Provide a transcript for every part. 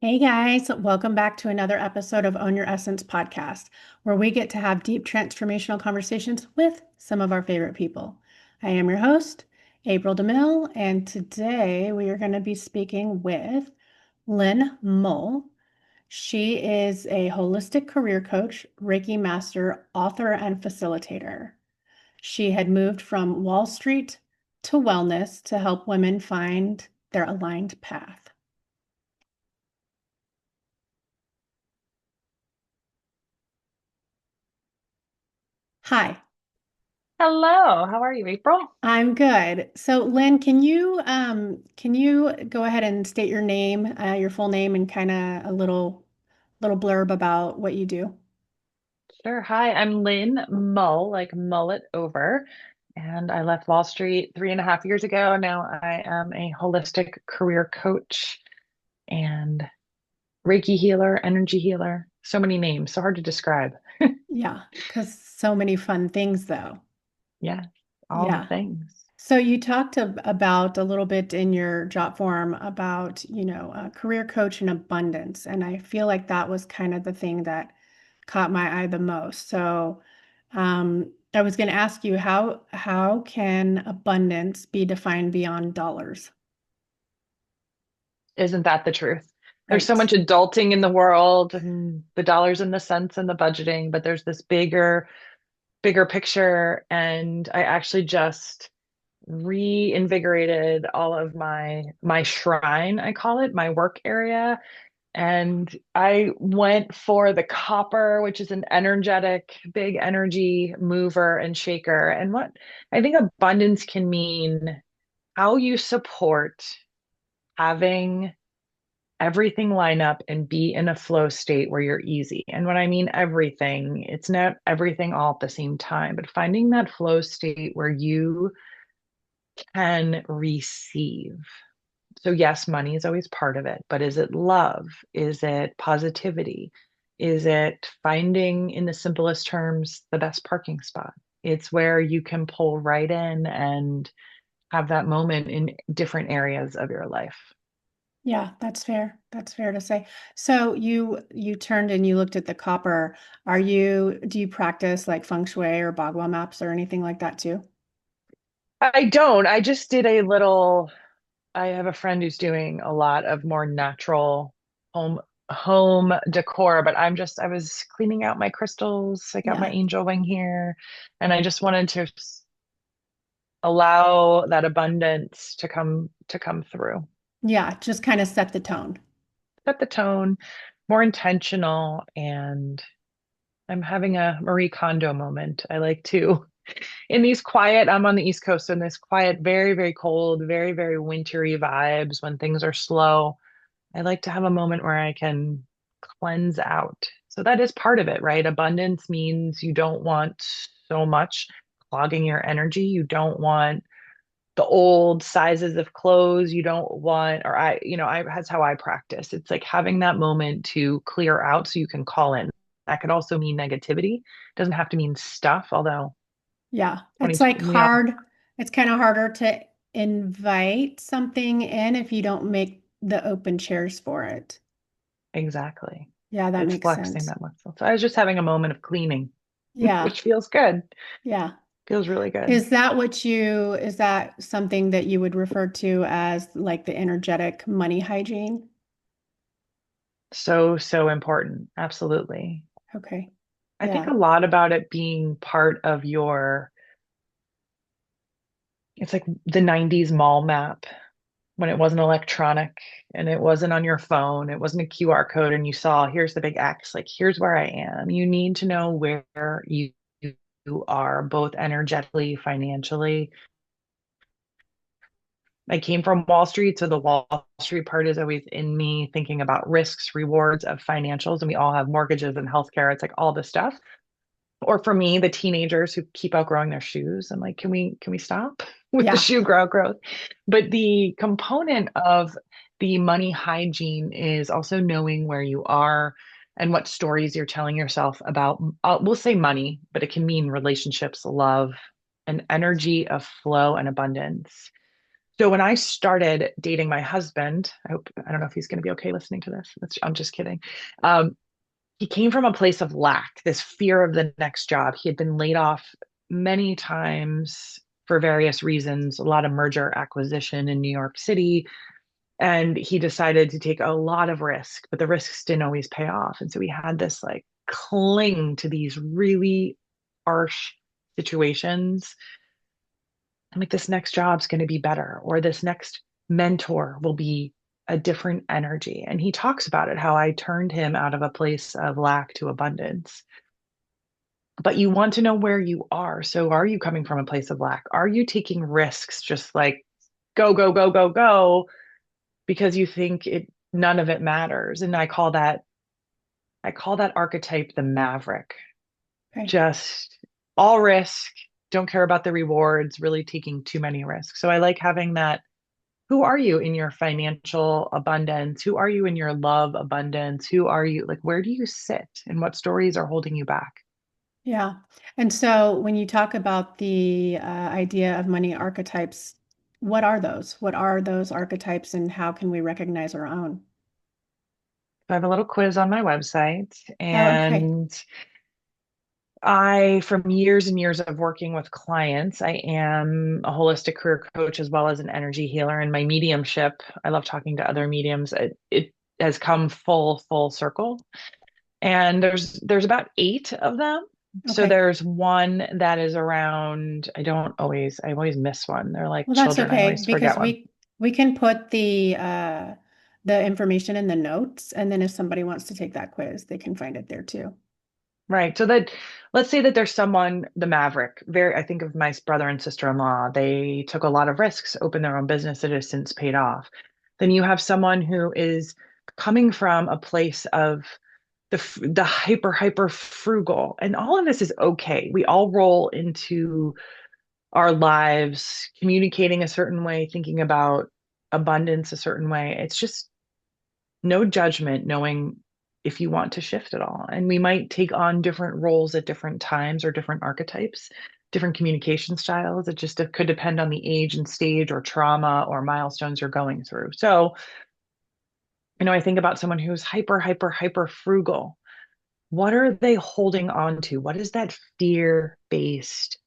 Hey guys, welcome back to another episode of Own Your Essence podcast, where we get to have deep transformational conversations with some of our favorite people. I am your host, April DeMille, and today we are going to be speaking with Lynn Mull. She is a holistic career coach, Reiki master, author, and facilitator. She had moved from Wall Street to wellness to help women find their aligned path. Hi. Hello, how are you, April? I'm good. So, Lynn, can you go ahead and state your name, your full name, and kind of a little blurb about what you do? Sure. Hi, I'm Lynn Mull, like mull it over. And I left Wall Street 3.5 years ago. Now I am a holistic career coach and Reiki healer, energy healer. So many names, so hard to describe. Yeah, because so many fun things, though. Yeah, all the Yeah. things. So you talked about a little bit in your job form about, a career coach and abundance, and I feel like that was kind of the thing that caught my eye the most. So, I was going to ask you how can abundance be defined beyond dollars? Isn't that the truth? There's so Right. much adulting in the world and the dollars and the cents and the budgeting, but there's this bigger picture. And I actually just reinvigorated all of my shrine, I call it, my work area. And I went for the copper, which is an energetic, big energy mover and shaker. And what I think abundance can mean how you support having everything line up and be in a flow state where you're easy. And when I mean everything, it's not everything all at the same time, but finding that flow state where you can receive. So, yes, money is always part of it, but is it love? Is it positivity? Is it finding, in the simplest terms, the best parking spot? It's where you can pull right in and have that moment in different areas of your life. Yeah, that's fair. That's fair to say. So you turned and you looked at the copper. Do you practice like feng shui or bagua maps or anything like that too? I don't. I just did a little, I have a friend who's doing a lot of more natural home home decor, but I was cleaning out my crystals. I got my Yeah. angel wing here, and I just wanted to allow that abundance to come through. Yeah, just kind of set the tone. Set the tone, more intentional, and I'm having a Marie Kondo moment. I like to in these quiet, I'm on the East Coast, so in this quiet, very, very cold, very, very wintry vibes when things are slow. I like to have a moment where I can cleanse out. So that is part of it, right? Abundance means you don't want so much clogging your energy. You don't want the old sizes of clothes. You don't want, or that's how I practice. It's like having that moment to clear out so you can call in. That could also mean negativity. It doesn't have to mean stuff, although Yeah. It's 20, like we all, hard. It's kind of harder to invite something in if you don't make the open chairs for it. exactly. Yeah, that It's makes flexing sense. that muscle. So I was just having a moment of cleaning, Yeah. which feels good. Yeah. Feels really good. Is that something that you would refer to as like the energetic money hygiene? So, so important. Absolutely. Okay. I think a Yeah. lot about it being part of it's like the 90s mall map when it wasn't electronic and it wasn't on your phone. It wasn't a QR code and you saw, here's the big X, like, here's where I am. You need to know where you are, both energetically, financially. I came from Wall Street, so the Wall Street part is always in me thinking about risks, rewards of financials, and we all have mortgages and healthcare. It's like all this stuff. Or for me, the teenagers who keep outgrowing their shoes. I'm like, can we stop with the Yeah. shoe growth? But the component of the money hygiene is also knowing where you are and what stories you're telling yourself about. We'll say money, but it can mean relationships, love, an energy of flow and abundance. So when I started dating my husband, I don't know if he's going to be okay listening to this. I'm just kidding. Um, he came from a place of lack, this fear of the next job. He had been laid off many times for various reasons, a lot of merger acquisition in New York City. And he decided to take a lot of risk, but the risks didn't always pay off. And so he had this like cling to these really harsh situations. I'm like, this next job's going to be better, or this next mentor will be a different energy. And he talks about it, how I turned him out of a place of lack to abundance. But you want to know where you are. So are you coming from a place of lack? Are you taking risks just like go, go, go, go, go because you think none of it matters? And I call that archetype the maverick. Okay. Just all risk, don't care about the rewards, really taking too many risks. So I like having that. Who are you in your financial abundance? Who are you in your love abundance? Who are you? Like, where do you sit and what stories are holding you back? Yeah. And so when you talk about the idea of money archetypes, what are those? What are those archetypes and how can we recognize our own? I have a little quiz on my website, Oh, okay. and from years and years of working with clients, I am a holistic career coach as well as an energy healer. And my mediumship, I love talking to other mediums. It has come full circle. And there's about eight of them. So Okay. there's one that is around, I always miss one. They're like Well, that's children. I okay always because forget one. we can put the information in the notes, and then if somebody wants to take that quiz, they can find it there too. Right. So that let's say that there's someone, the maverick, I think of my brother and sister-in-law. They took a lot of risks, opened their own business that has since paid off. Then you have someone who is coming from a place of the hyper frugal. And all of this is okay. We all roll into our lives communicating a certain way, thinking about abundance a certain way. It's just no judgment, knowing if you want to shift at all. And we might take on different roles at different times or different archetypes, different communication styles. It just could depend on the age and stage or trauma or milestones you're going through. So, I think about someone who's hyper frugal. What are they holding on to? What is that fear based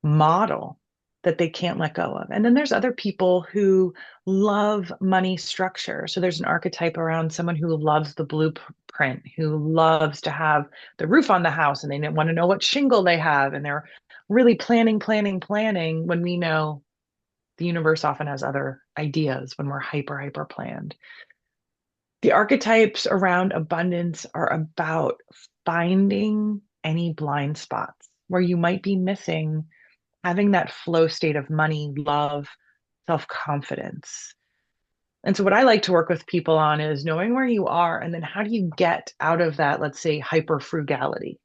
model that they can't let go of? And then there's other people who love money structure. So there's an archetype around someone who loves the blueprint, who loves to have the roof on the house and they want to know what shingle they have. And they're really planning when we know the universe often has other ideas when we're hyper planned. The archetypes around abundance are about finding any blind spots where you might be missing having that flow state of money, love, self confidence. And so, what I like to work with people on is knowing where you are and then how do you get out of that, let's say, hyper frugality.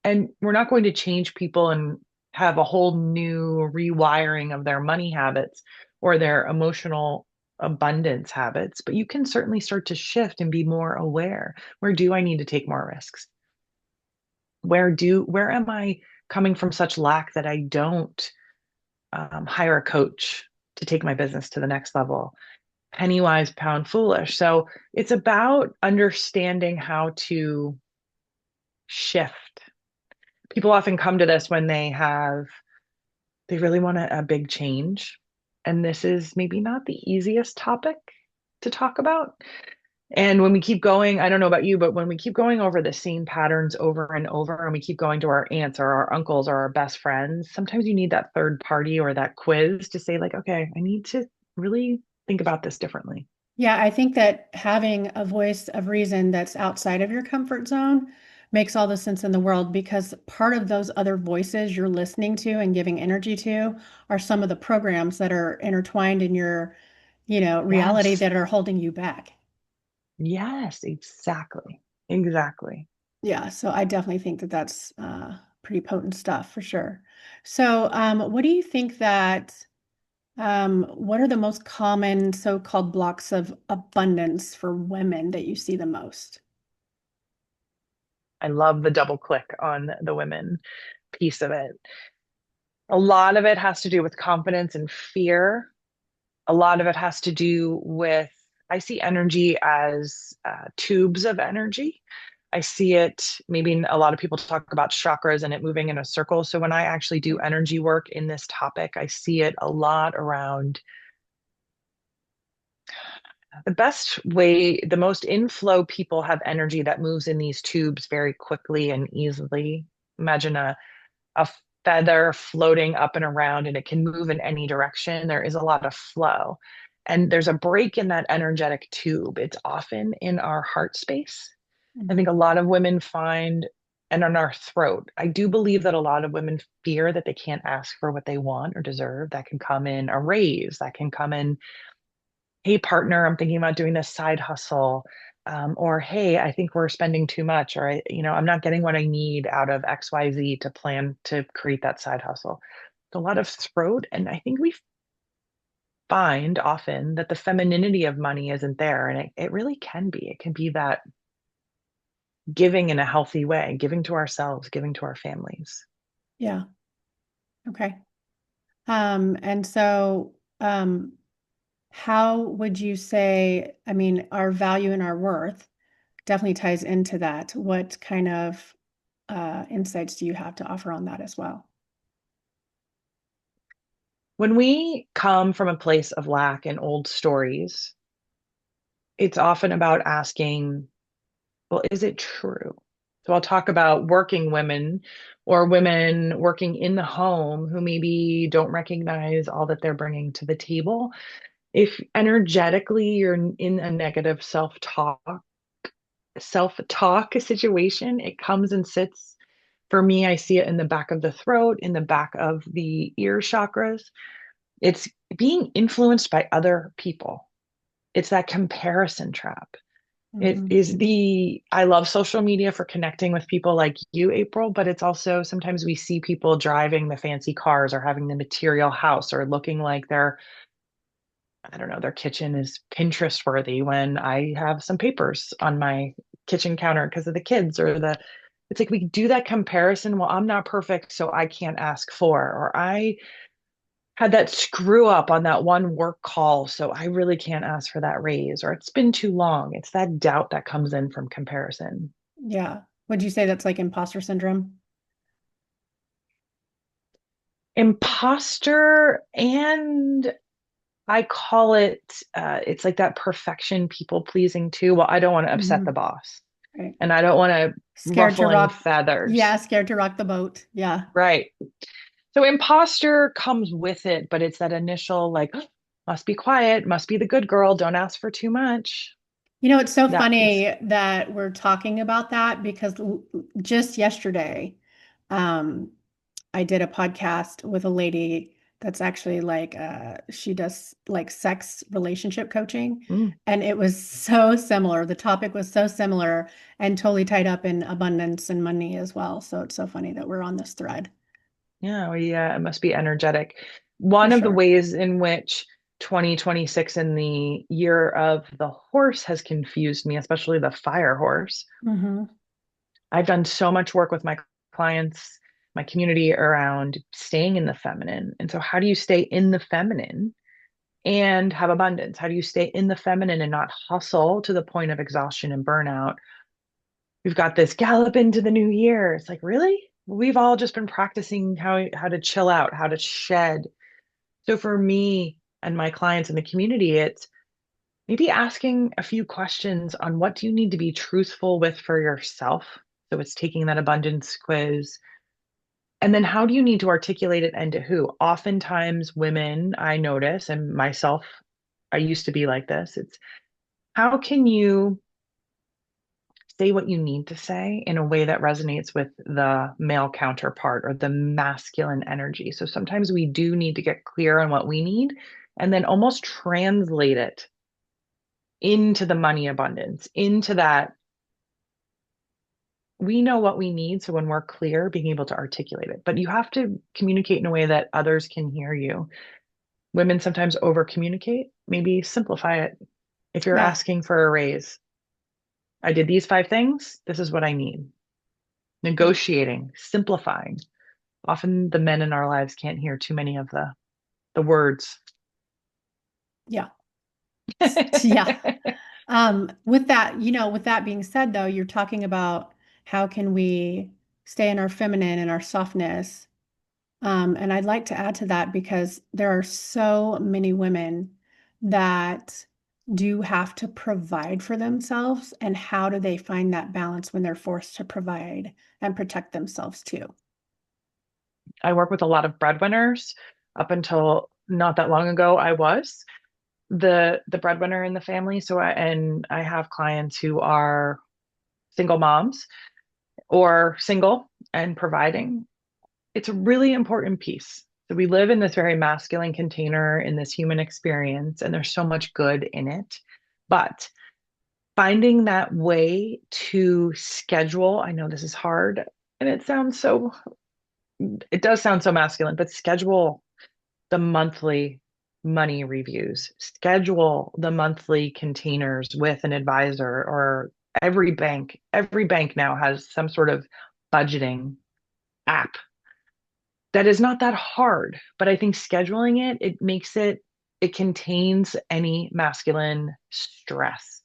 And we're not going to change people and have a whole new rewiring of their money habits or their emotional abundance habits, but you can certainly start to shift and be more aware. Where do I need to take more risks? Where am I coming from such lack that I don't hire a coach to take my business to the next level? Penny wise, pound foolish. So it's about understanding how to shift. People often come to this when they really want a big change. And this is maybe not the easiest topic to talk about. And when we keep going, I don't know about you, but when we keep going over the same patterns over and over, and we keep going to our aunts or our uncles or our best friends, sometimes you need that third party or that quiz to say, like, okay, I need to really think about this differently. Yeah, I think that having a voice of reason that's outside of your comfort zone makes all the sense in the world because part of those other voices you're listening to and giving energy to are some of the programs that are intertwined in your, reality Yes. that are holding you back. Yes, exactly. Exactly. Yeah, so I definitely think that that's pretty potent stuff for sure. So, what do you think that, what are the most common so-called blocks of abundance for women that you see the most? I love the double click on the women piece of it. A lot of it has to do with confidence and fear. A lot of it has to do with, I see energy as tubes of energy. I see it, maybe a lot of people talk about chakras and it moving in a circle. So when I actually do energy work in this topic, I see it a lot around the best way, the most inflow people have energy that moves in these tubes very quickly and easily. Imagine a feather floating up and around and it can move in any direction. There is a lot of flow. And there's a break in that energetic tube. It's often in our heart space. I think a Mhm. lot of women find, and in our throat. I do believe that a lot of women fear that they can't ask for what they want or deserve. That can come in a raise, that can come in, hey, partner, I'm thinking about doing this side hustle. Or hey, I think we're spending too much, or I'm not getting what I need out of XYZ to plan to create that side hustle. It's a lot of throat, and I think we find often that the femininity of money isn't there, and it really can be. It can be that giving in a healthy way, giving to ourselves, giving to our families. Yeah. Okay. And so, how would you say, I mean, our value and our worth definitely ties into that. What kind of insights do you have to offer on that as well? When we come from a place of lack and old stories, it's often about asking, well, is it true? So I'll talk about working women or women working in the home who maybe don't recognize all that they're bringing to the table. If energetically you're in a negative self-talk situation, it comes and sits. For me, I see it in the back of the throat, in the back of the ear chakras. It's being influenced by other people. It's that comparison trap. It Hmm. is I love social media for connecting with people like you, April, but it's also sometimes we see people driving the fancy cars or having the material house or looking like I don't know, their kitchen is Pinterest worthy when I have some papers on my kitchen counter because of the kids it's like we do that comparison. Well, I'm not perfect, so I can't ask for, or I had that screw up on that one work call, so I really can't ask for that raise, or it's been too long. It's that doubt that comes in from comparison. Yeah. Would you say that's like imposter syndrome? Imposter, and I call it, it's like that perfection, people pleasing too. Well, I don't want to upset the Hmm. boss Right. and I don't want to Scared to ruffle any rock. Yeah, feathers. scared to rock the boat. Yeah. Right. So imposter comes with it, but it's that initial like, must be quiet, must be the good girl, don't ask for too much. You know, it's so That piece. funny that we're talking about that because just yesterday, um, I did a podcast with a lady that's actually like she does like sex relationship coaching, Mm. and it was so similar. The topic was so similar and totally tied up in abundance and money as well. So it's so funny that we're on this thread Yeah, it must be energetic. for One of the sure. ways in which 2026 and the year of the horse has confused me, especially the fire horse. Hmm. I've done so much work with my clients, my community around staying in the feminine. And so, how do you stay in the feminine and have abundance? How do you stay in the feminine and not hustle to the point of exhaustion and burnout? We've got this gallop into the new year. It's like, really? We've all just been practicing how to chill out, how to shed. So for me and my clients in the community, it's maybe asking a few questions on what do you need to be truthful with for yourself. So it's taking that abundance quiz. And then how do you need to articulate it and to who? Oftentimes, women, I notice, and myself, I used to be like this. It's how can you say what you need to say in a way that resonates with the male counterpart or the masculine energy? So sometimes we do need to get clear on what we need and then almost translate it into the money abundance, into that we know what we need. So when we're clear, being able to articulate it, but you have to communicate in a way that others can hear you. Women sometimes over communicate, maybe simplify it. If you're Yeah. asking for a raise, I did these 5 things. This is what I need. Right. Negotiating, simplifying. Often the men in our lives can't hear too many of the words. Yeah. Yeah. With that, with that being said, though, you're talking about how can we stay in our feminine and our softness. And I'd like to add to that because there are so many women that do have to provide for themselves. And how do they find that balance when they're forced to provide and protect themselves too? I work with a lot of breadwinners. Up until not that long ago, I was the breadwinner in the family. I have clients who are single moms or single and providing. It's a really important piece. So we live in this very masculine container in this human experience, and there's so much good in it. But finding that way to schedule, I know this is hard and it does sound so masculine, but schedule the monthly money reviews, schedule the monthly containers with an advisor or every bank now has some sort of budgeting app that is not that hard, but I think scheduling it contains any masculine stress.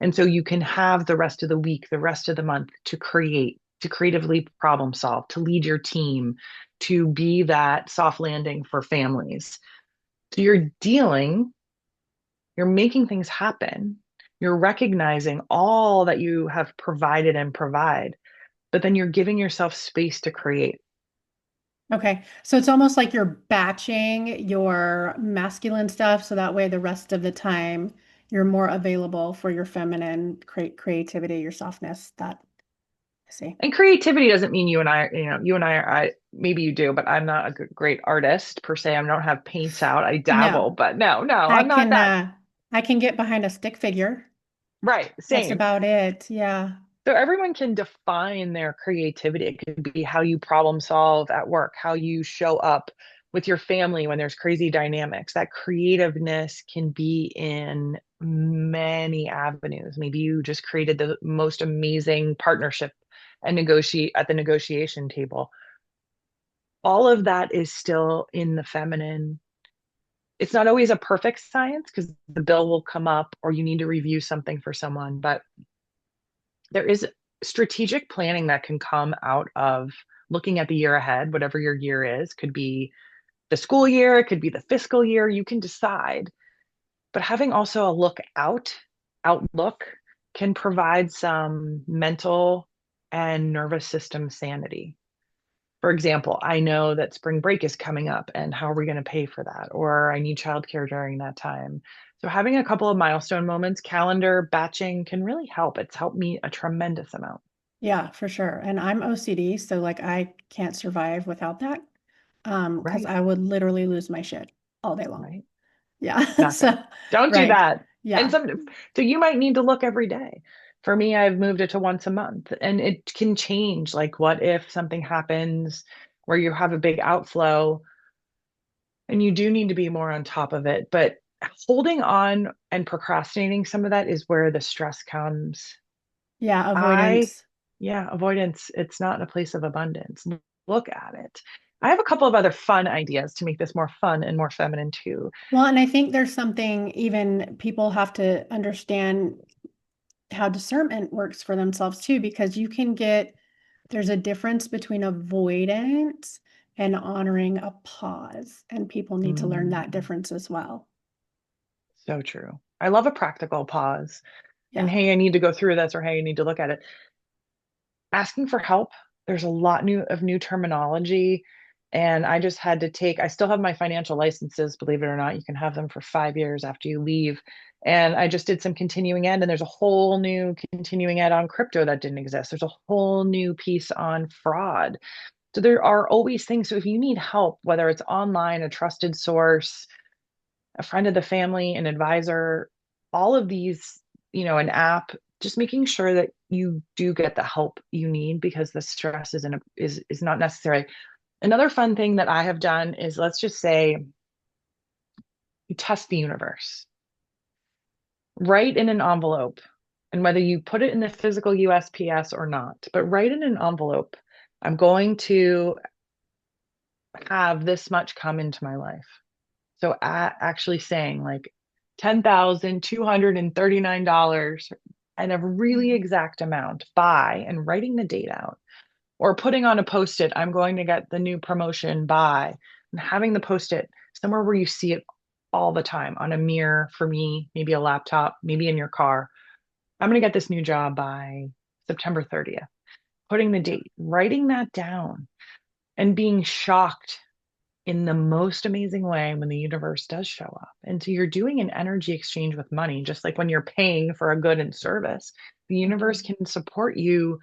And so you can have the rest of the week, the rest of the month to create, to creatively problem solve, to lead your team, to be that soft landing for families. So you're making things happen. You're recognizing all that you have provided and provide, but then you're giving yourself space to create. Okay. So it's almost like you're batching your masculine stuff so that way the rest of the time you're more available for your feminine creativity, your softness. That I see. And creativity doesn't mean you and I are, maybe you do, but I'm not a great artist per se. I don't have paints out. I dabble, No, but no, I I'm not can that. uh I can get behind a stick figure. Right. That's Same. about it. Yeah. So everyone can define their creativity. It could be how you problem solve at work, how you show up with your family when there's crazy dynamics. That creativeness can be in many avenues. Maybe you just created the most amazing partnership and negotiate at the negotiation table. All of that is still in the feminine. It's not always a perfect science because the bill will come up or you need to review something for someone, but there is strategic planning that can come out of looking at the year ahead, whatever your year is. Could be the school year, it could be the fiscal year, you can decide. But having also a outlook can provide some mental and nervous system sanity. For example, I know that spring break is coming up and how are we going to pay for that? Or I need childcare during that time. So having a couple of milestone moments, calendar batching can really help. It's helped me a tremendous amount. Yeah, for sure. And I'm OCD, so like I can't survive without that. Because Right, I would literally lose my shit all day long. right. Yeah. Not So, good. Don't do right. that. And Yeah. so you might need to look every day. For me, I've moved it to once a month and it can change. Like, what if something happens where you have a big outflow and you do need to be more on top of it? But holding on and procrastinating some of that is where the stress comes. Yeah. I, Avoidance. yeah, avoidance, it's not a place of abundance. Look at it. I have a couple of other fun ideas to make this more fun and more feminine too. Well, and I think there's something even people have to understand how discernment works for themselves too, because there's a difference between avoidance and honoring a pause, and people need to learn that Mm. difference as well. So true. I love a practical pause. And Yeah. hey, I need to go through this, or hey, I need to look at it. Asking for help, there's a lot new terminology. And I just had to I still have my financial licenses, believe it or not. You can have them for 5 years after you leave. And I just did some continuing ed, and there's a whole new continuing ed on crypto that didn't exist. There's a whole new piece on fraud. So there are always things. So if you need help, whether it's online, a trusted source, a friend of the family, an advisor, all of these, an app, just making sure that you do get the help you need because the stress is not necessary. Another fun thing that I have done is, let's just say, you test the universe. Write in an envelope, and whether you put it in the physical USPS or not, but write in an envelope. I'm going to have this much come into my life. So actually saying like $10,239 and a really Mhm. exact amount by and writing the date out or putting on a post-it, I'm going to get the new promotion by and having the post-it somewhere where you see it all the time on a mirror for me, maybe a laptop, maybe in your car. I'm going to get this new job by September 30th. Putting the Yeah. date, writing that down and being shocked in the most amazing way when the universe does show up. And so you're doing an energy exchange with money, just like when you're paying for a good and service, the universe Mhm. can support you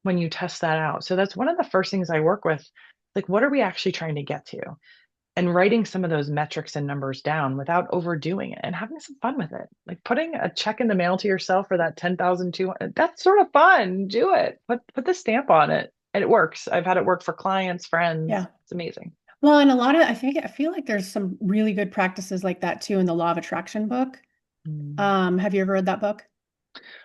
when you test that out. So that's one of the first things I work with. Like, what are we actually trying to get to? And writing some of those metrics and numbers down without overdoing it and having some fun with it. Like putting a check in the mail to yourself for that 10,200, that's sort of fun. Do it. Put the stamp on it. And it works. I've had it work for clients, friends. Yeah. It's amazing. Well, and a lot of I feel like there's some really good practices like that too in the Law of Attraction book. Mm. Have you ever read that book?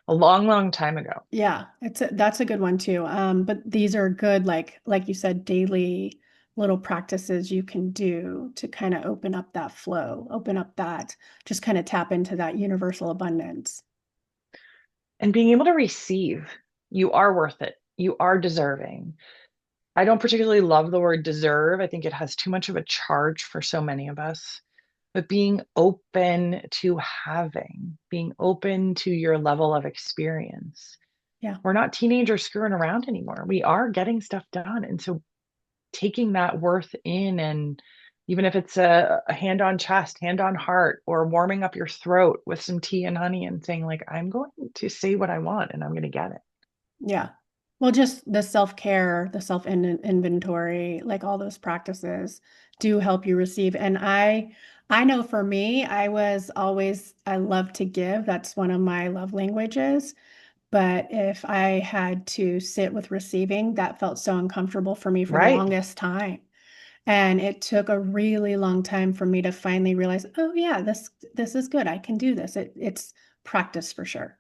A long, long time ago. Yeah, that's a good one too. But these are good, like you said, daily little practices you can do to kind of open up that flow, open up that, just kind of tap into that universal abundance. And being able to receive, you are worth it. You are deserving. I don't particularly love the word deserve. I think it has too much of a charge for so many of us. But being open to having, being open to your level of experience. Yeah, We're not teenagers screwing around anymore. We are getting stuff done. And so taking that worth in, and even if it's a hand on chest, hand on heart, or warming up your throat with some tea and honey and saying, like, I'm going to say what I want and I'm going to get it. yeah. Well, just the self-care, the self-inventory, like all those practices do help you receive. And I know for me, I love to give. That's one of my love languages. But if I had to sit with receiving, that felt so uncomfortable for me for the Right. longest time. And it took a really long time for me to finally realize, oh yeah, this is good. I can do this. It's practice for sure.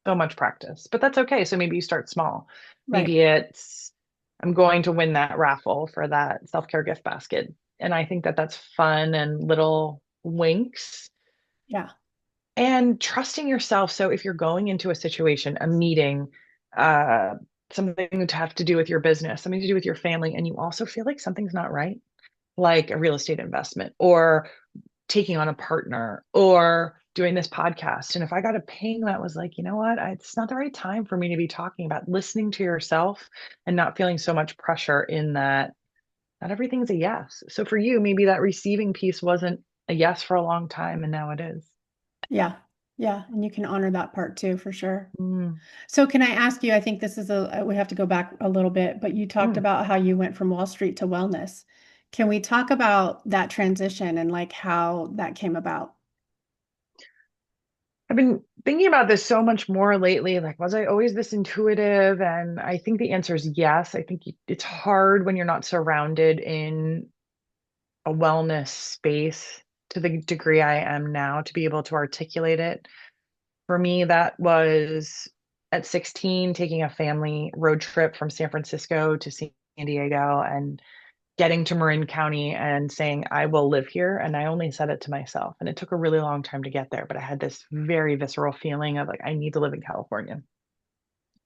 So much practice, but that's okay. So maybe you start small. Right. Maybe it's, I'm going to win that raffle for that self-care gift basket. And I think that that's fun and little winks Yeah. and trusting yourself. So if you're going into a situation, a meeting, uh, something to have to do with your business, something to do with your family, and you also feel like something's not right, like a real estate investment or taking on a partner or doing this podcast. And if I got a ping that was like, you know what, it's not the right time for me to be talking about listening to yourself and not feeling so much pressure in that, not everything's a yes. So for you, maybe that receiving piece wasn't a yes for a long time, and now it is. Yeah. Yeah. And you can honor that part too, for sure. Mm, So can I ask you, I think this is we have to go back a little bit, but you talked mm. about how you went from Wall Street to wellness. Can we talk about that transition and like how that came about? I've been thinking about this so much more lately. Like, was I always this intuitive? And I think the answer is yes. I think it's hard when you're not surrounded in a wellness space to the degree I am now to be able to articulate it. For me, that was at 16, taking a family road trip from San Francisco to San Diego and getting to Marin County and saying, I will live here. And I only said it to myself. And it took a really long time to get there, but I had this very visceral feeling of like, I need to live in California.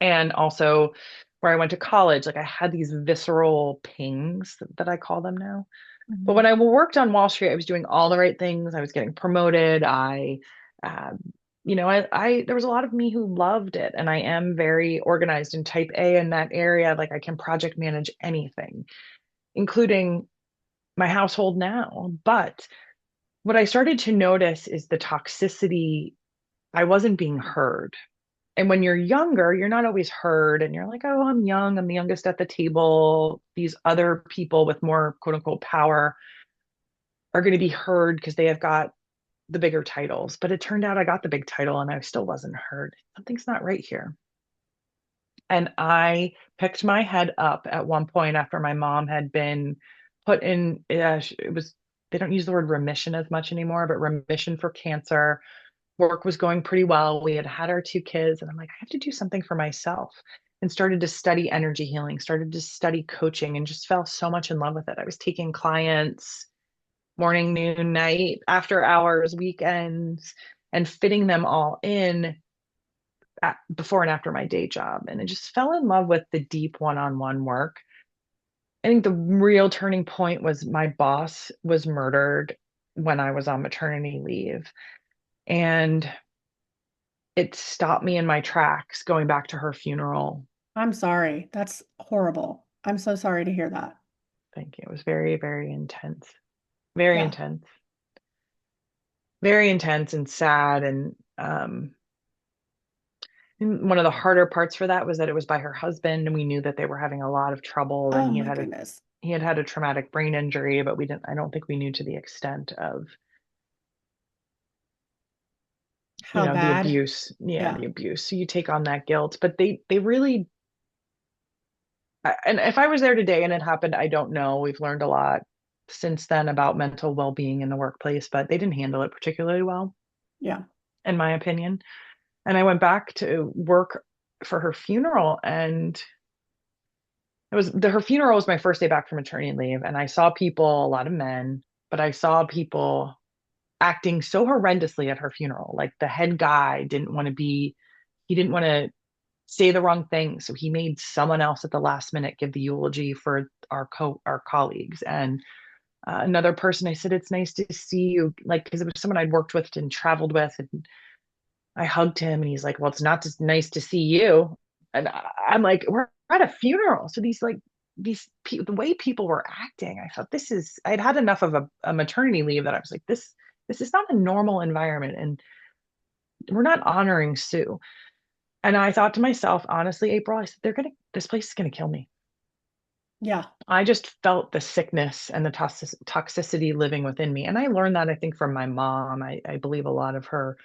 And also where I went to college, like I had these visceral pings that I call them now. But when Mhm. I worked on Wall Street, I was doing all the right things. I was getting promoted. Um, there was a lot of me who loved it. And I am very organized and type A in that area. Like I can project manage anything, including my household now. But what I started to notice is the toxicity. I wasn't being heard. And when you're younger, you're not always heard. And you're like, oh, I'm young. I'm the youngest at the table. These other people with more quote unquote power are going to be heard because they have got the bigger titles. But it turned out I got the big title and I still wasn't heard. Something's not right here. And I picked my head up at one point after my mom had been put in, it was, they don't use the word remission as much anymore, but remission for cancer. Work was going pretty well. We had had our two kids, and I'm like, I have to do something for myself. And started to study energy healing, started to study coaching, and just fell so much in love with it. I was taking clients morning, noon, night, after hours, weekends, and fitting them all in before and after my day job. And I just fell in love with the deep one-on-one work. I think the real turning point was my boss was murdered when I was on maternity leave. And it stopped me in my tracks going back to her funeral. I'm sorry. That's horrible. I'm so sorry to hear that. Thank you. It was very, very intense. Very Yeah. intense. Very intense and sad. And one of the harder parts for that was that it was by her husband, and we knew that they were having a lot of trouble, and Oh my goodness. he had had a traumatic brain injury, but I don't think we knew to the extent of, How the bad? abuse. Yeah, Yeah. the abuse. So you take on that guilt, but they really, and if I was there today and it happened, I don't know. We've learned a lot since then about mental well-being in the workplace, but they didn't handle it particularly well, Yeah. in my opinion. And I went back to work for her funeral, and her funeral was my first day back from maternity leave, and I saw people, a lot of men, but I saw people acting so horrendously at her funeral. Like the head guy he didn't want to say the wrong thing, so he made someone else at the last minute give the eulogy for our colleagues. And another person, I said, "It's nice to see you," like because it was someone I'd worked with and traveled with, and I hugged him, and he's like, "Well, it's not just nice to see you." And I'm like, "We're at a funeral." So the way people were acting, I thought I'd had enough of a maternity leave that I was like, this is not a normal environment, and we're not honoring Sue. And I thought to myself, honestly, April, I said, this place is gonna kill me. Yeah. I just felt the sickness and the toxicity living within me. And I learned that, I think, from my mom. I believe a lot of her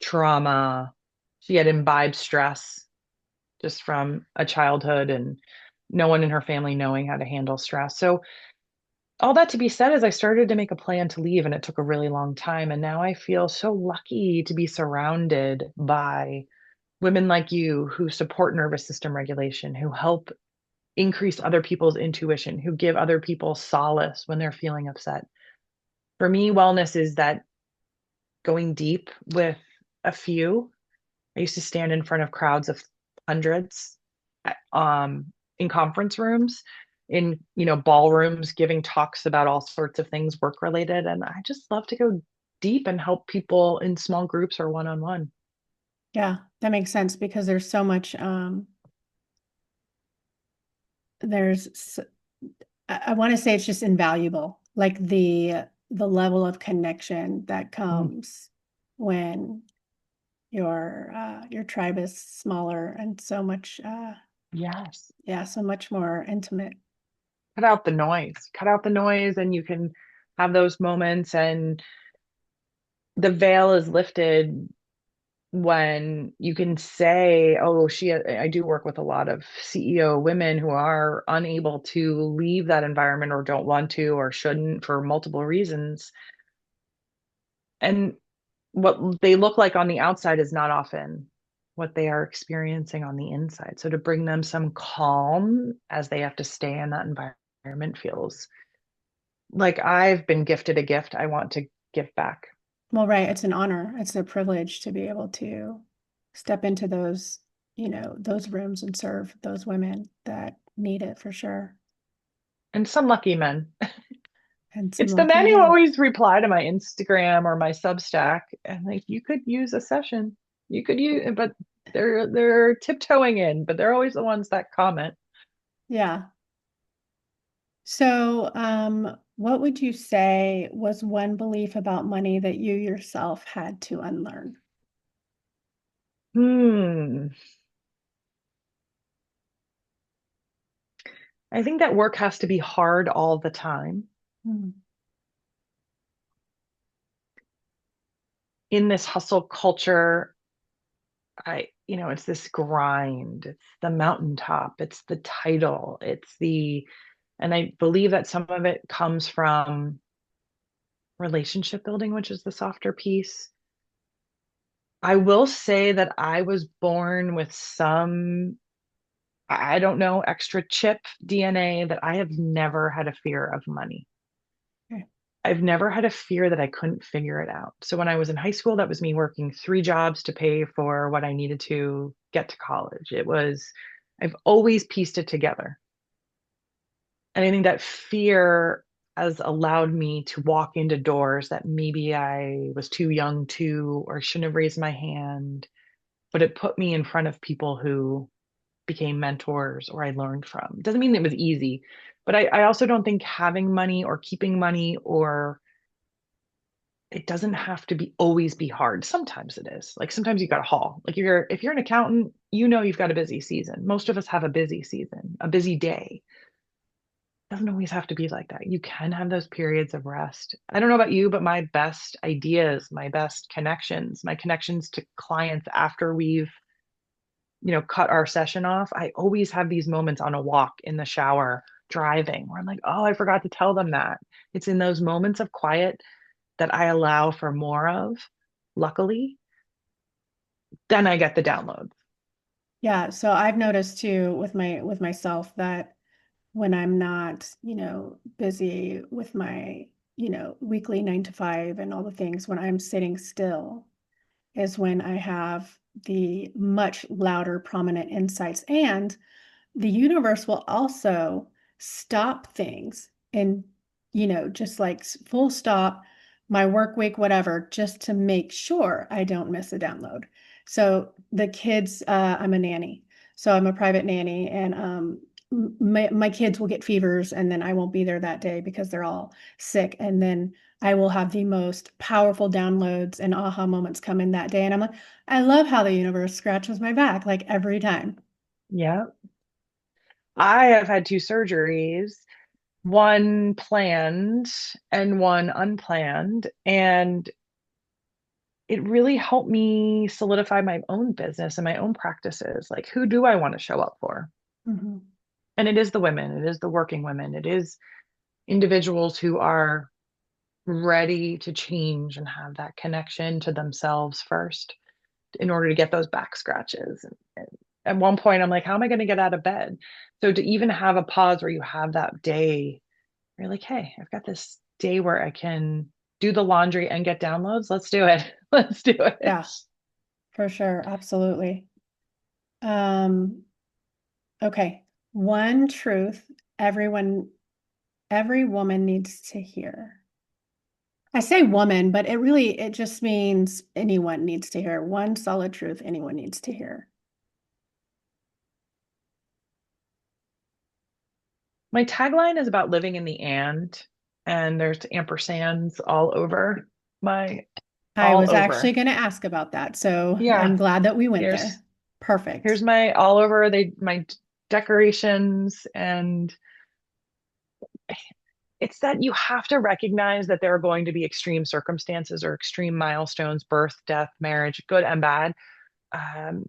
trauma, she had imbibed stress just from a childhood and no one in her family knowing how to handle stress. So, all that to be said, is I started to make a plan to leave, and it took a really long time. And now I feel so lucky to be surrounded by women like you who support nervous system regulation, who help increase other people's intuition, who give other people solace when they're feeling upset. For me, wellness is that going deep with a few. I used to stand in front of crowds of hundreds, in conference rooms, in ballrooms, giving talks about all sorts of things work related. And I just love to go deep and help people in small groups or one on one. Yeah. That makes sense because there's so much there's s- I want to say it's just invaluable. Like the level of connection that Mm, comes when your tribe is smaller and so much yes. yeah, so much more intimate. Cut out the noise. Cut out the noise, and you can have those moments, and the veil is lifted when you can say, "Oh, I do work with a lot of CEO women who are unable to leave that environment, or don't want to, or shouldn't, for multiple reasons." And what they look like on the outside is not often what they are experiencing on the inside. So to bring them some calm as they have to stay in that environment feels like I've been gifted a gift I want to give back. Well, right, it's an honor. It's a privilege to be able to step into those, those rooms and serve those women that need it for sure. And some lucky men. And some It's the lucky men who men. always reply to my Instagram or my Substack, and like, you could use a session. You could use, but they're tiptoeing in, but they're always the ones that comment. Yeah. So, what would you say was one belief about money that you yourself had to unlearn? Hmm. I think that work has to be hard all the time. Hmm. In this hustle culture, it's this grind, it's the mountaintop, it's the title, and I believe that some of it comes from relationship building, which is the softer piece. I will say that I was born with some, I don't know, extra chip DNA, that I have never had a fear of money. Okay. I've never had a fear that I couldn't figure it out. So when I was in high school, that was me working three jobs to pay for what I needed to get to college. I've always pieced it together. And I think that fear has allowed me to walk into doors that maybe I was too young to, or shouldn't have raised my hand, but it put me in front of people who became mentors or I learned from. It doesn't mean it was easy, but I also don't think having money or keeping money or it doesn't have to be always be hard. Sometimes it is. Like sometimes you got to haul. Like if you're an accountant, you know you've got a busy season. Most of us have a busy season, a busy day. It doesn't always have to be like that. You can have those periods of rest. I don't know about you, but my best ideas, my best connections, my connections to clients after we've, cut our session off, I always have these moments on a walk, in the shower, driving, where I'm like, oh, I forgot to tell them that. It's in those moments of quiet that I allow for more of, luckily, then I get the downloads. Yeah, so I've noticed too with myself that when I'm not, busy with my, weekly 9 to 5 and all the things, when I'm sitting still is when I have the much louder, prominent insights. And the universe will also stop things and, just like full stop my work week, whatever, just to make sure I don't miss a download. So the kids, I'm a nanny, so I'm a private nanny, and my kids will get fevers, and then I won't be there that day because they're all sick, and then I will have the most powerful downloads and aha moments come in that day, and I'm like, I love how the universe scratches my back like every time. Yeah. I have had two surgeries, one planned and one unplanned. And it really helped me solidify my own business and my own practices. Like, who do I want to show up for? Mhm. And it is the women, it is the working women, it is individuals who are ready to change and have that connection to themselves first in order to get those back scratches. And at one point, I'm like, how am I going to get out of bed? So to even have a pause where you have that day, you're like, hey, I've got this day where I can do the laundry and get downloads. Let's do it. Let's do it. Yeah, for sure. Absolutely. Um, okay. One truth every woman needs to hear. I say woman, but it just means anyone needs to hear. One solid truth anyone needs to hear. My tagline is about living in the and there's ampersands all over my, I all was actually over. going to ask about that, so I'm Yeah. glad that we went Here's, there. Perfect. here's my all over my decorations. And it's that you have to recognize that there are going to be extreme circumstances or extreme milestones, birth, death, marriage, good and bad, um,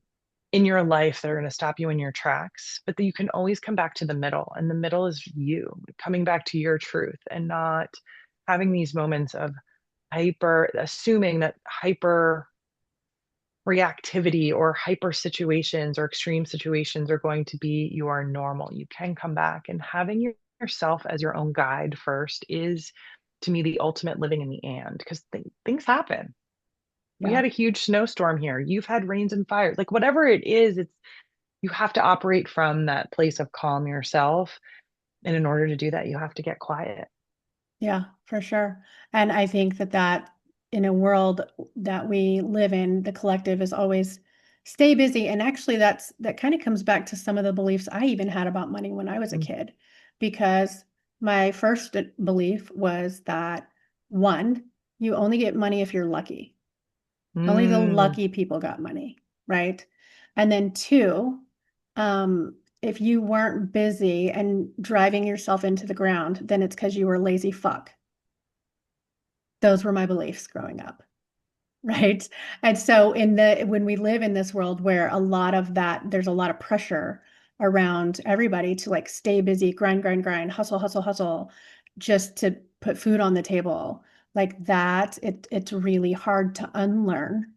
in your life that are going to stop you in your tracks. But that you can always come back to the middle, and the middle is you coming back to your truth and not having these moments of hyper, assuming that hyper reactivity or hyper situations or extreme situations are going to be your normal. You can come back, and having yourself as your own guide first is, to me, the ultimate living in the and, because things happen. We Yeah. had a huge snowstorm here. You've had rains and fires. Like whatever it is, it's you have to operate from that place of calm yourself. And in order to do that, you have to get quiet. Yeah, for sure. And I think that in a world that we live in, the collective is always stay busy. And actually that kind of comes back to some of the beliefs I even had about money when I was a kid, because my first belief was that one, you only get money if you're lucky. Only the Mm, lucky people got money, right? And then two, if you weren't busy and driving yourself into the ground, then it's because you were a lazy fuck. Those were my beliefs growing up, right? And so when we live in this world where a lot of that, there's a lot of pressure around everybody to like stay busy, grind, grind, grind, hustle, hustle, hustle, just to put food on the table. Like that, it's really hard to unlearn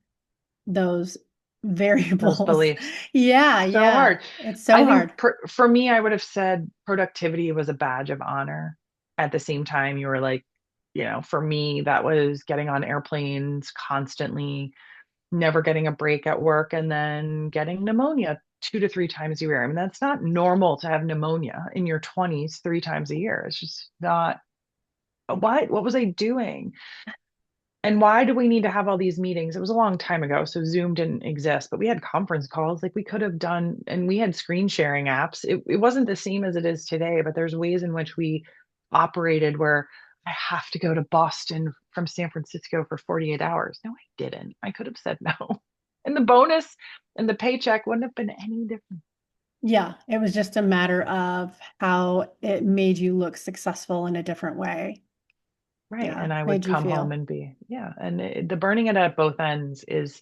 those those variables. beliefs. Yeah, So yeah. hard. It's I so think hard. for me, I would have said productivity was a badge of honor. At the same time, you were like, for me, that was getting on airplanes constantly, never getting a break at work, and then getting pneumonia 2 to 3 times a year. I mean, that's not normal to have pneumonia in your 20s 3 times a year. It's just not. What was I doing? And why do we need to have all these meetings? It was a long time ago, so Zoom didn't exist, but we had conference calls like we could have done, and we had screen sharing apps. It wasn't the same as it is today, but there's ways in which we operated where I have to go to Boston from San Francisco for 48 hours. No, I didn't. I could have said no. And the bonus and the paycheck wouldn't have been any different. Yeah, it was just a matter of how it made you look successful in a different way. Right. Yeah, And I would made you come home feel. and yeah. And the burning it at both ends is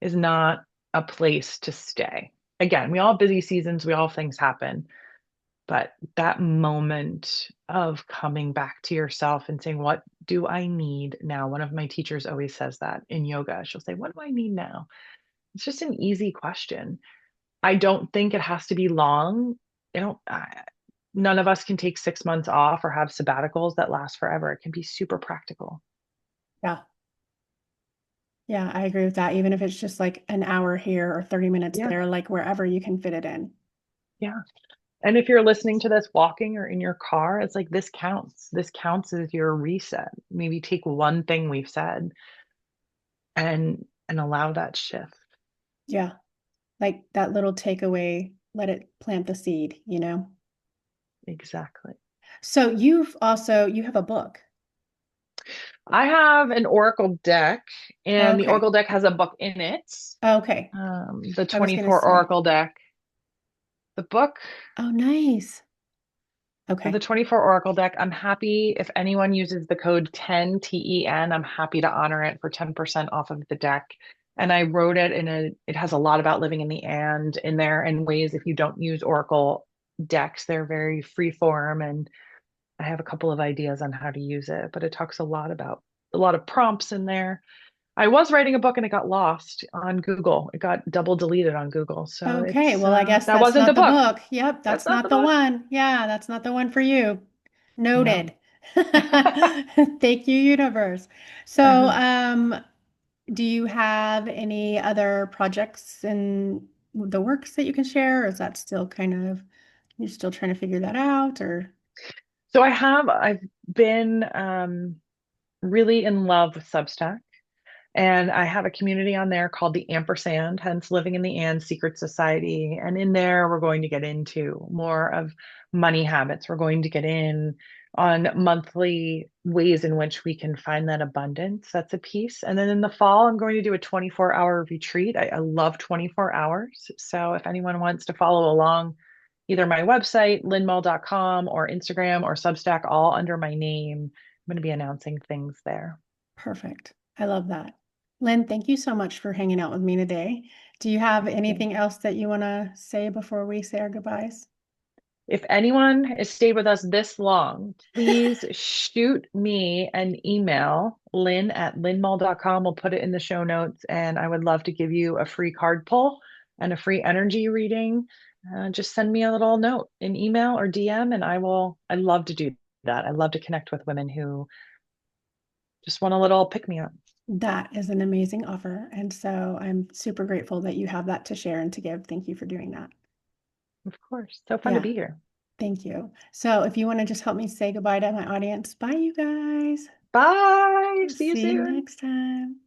not a place to stay. Again, we all have busy seasons, we all have things happen, but that moment of coming back to yourself and saying, what do I need now? One of my teachers always says that in yoga. She'll say, what do I need now? It's just an easy question. I don't think it has to be long. I don't, none of us can take 6 months off or have sabbaticals that last forever. It can be super practical. Yeah. Yeah, I agree with that. Even if it's just like an hour here or 30 minutes Yeah. there, like wherever you can fit it in. Yeah. And if you're listening to this walking or in your car, it's like this counts. This counts as your reset. Maybe take one thing we've said and allow that shift. Yeah. Like that little takeaway, let it plant the seed, you know? Exactly. So you have a book. I have an Oracle deck, and the Okay. Oracle deck has a book in it. Okay. The I was gonna 24 say. Oracle deck. The book Oh, nice. for the Okay. 24 Oracle deck, I'm happy if anyone uses the code 10 TEN, I'm happy to honor it for 10% off of the deck. And I wrote it it has a lot about living in the and in there and ways if you don't use Oracle decks, they're very free form. And I have a couple of ideas on how to use it, but it talks a lot about a lot of prompts in there. I was writing a book and it got lost on Google. It got double deleted on Google. So Okay. Well, I guess that that's wasn't the not the book. book. Yep, That's that's not not the the book. one. Yeah, that's not the one for you. No. Noted. Thank you, universe. So, do you have any other projects in the works that you can share, or is that still kind of you're still trying to figure that out, or So I've been really in love with Substack. And I have a community on there called the Ampersand, hence Living in the And Secret Society. And in there, we're going to get into more of money habits. We're going to get in on monthly ways in which we can find that abundance. That's a piece. And then in the fall, I'm going to do a 24-hour retreat. I love 24 hours. So if anyone wants to follow along, either my website, lynnmull.com, or Instagram or Substack, all under my name, I'm going to be announcing things there. perfect? I love that. Lynn, thank you so much for hanging out with me today. Do you have Thank you. anything else that you want to say before we say our goodbyes? If anyone has stayed with us this long, please shoot me an email, lynn@lynnmull.com. We'll put it in the show notes, and I would love to give you a free card pull and a free energy reading. Just send me a little note, an email or DM, and I love to do that. I love to connect with women who just want a little pick me up. That is an amazing offer. And so I'm super grateful that you have that to share and to give. Thank you for doing that. Of course. So fun to Yeah, be here. thank you. So if you want to just help me say goodbye to my audience, bye, you guys. Bye. See you See you soon. next time.